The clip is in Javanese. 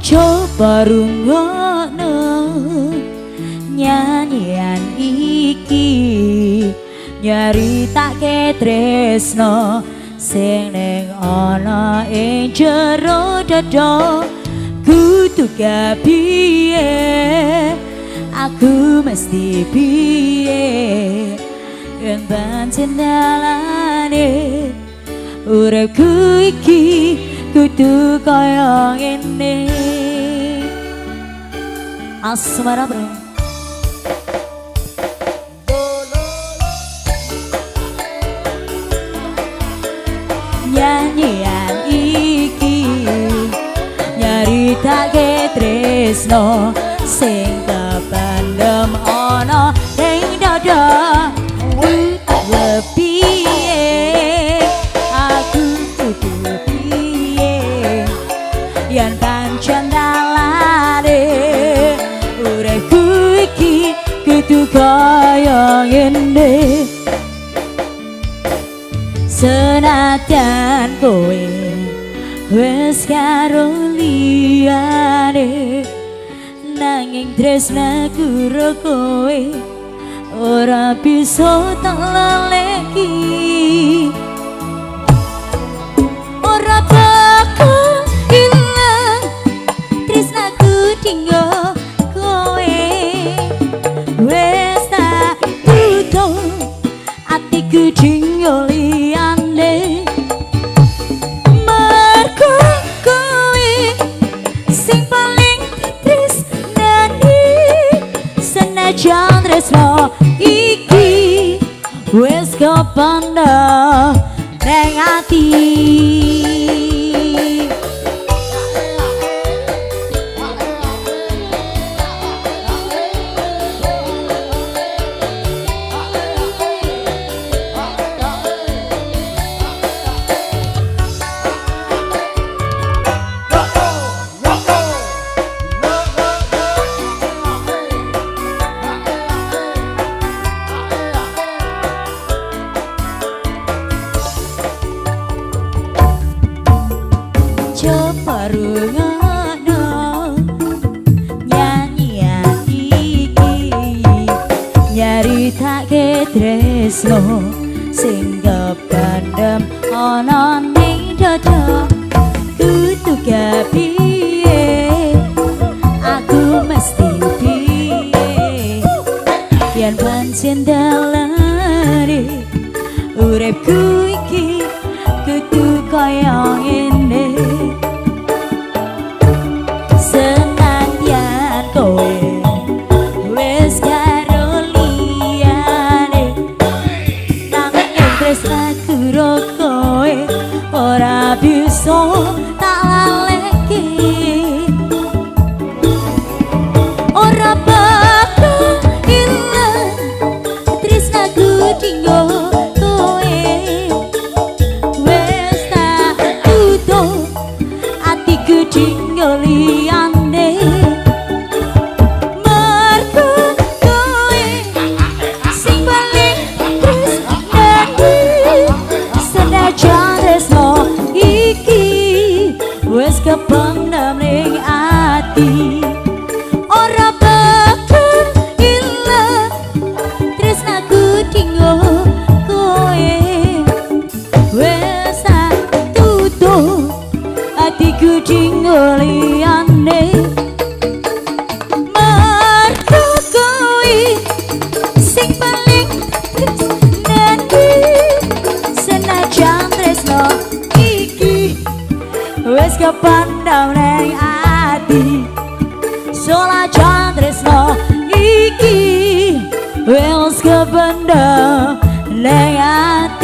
Coba rungokno nyanyian iki nyaritake tresno sing ning ana ing jero dada kudu piye aku mesti piye yen pancen dalane uripku iki kudu kaya ngene. Asmara bro nyanyian iki nyaritake tresno sing kependem ana ing dada piye aku kudu piye yen pancen dalane uripku iki kudu kaya ngene. Senadyan kowe wis karo liyane nanging tresnaku karo kowe ora bisa tak leleki ora bakal ilang tresnaku dinggo kowe wis tak tutup atiku dinggo liyane mergo kowe sing paling tresnani senajan tresno iki wis kependem ning ati. Coba rungokno nyanyian iki nyaritake tresno sing kependem ana ning dada kudu piye aku mesti piye yen pancen dalane uripku iki kudu kaya ngene. Ora bisa tak laleki ora bakal ilang tresnaku dinggo kowe wis tak tutup atiku dinggo liyane mergo kowe sing paling tresnani senajan tresno wis kependem ning ati ora bakal ilang tresnaku dinggo kowe wis tutup atiku dinggo liyane mergo kowe sing paling tresnani senajan tresno wis kependem ning ati senajan tresno iki wis kependem ning ati.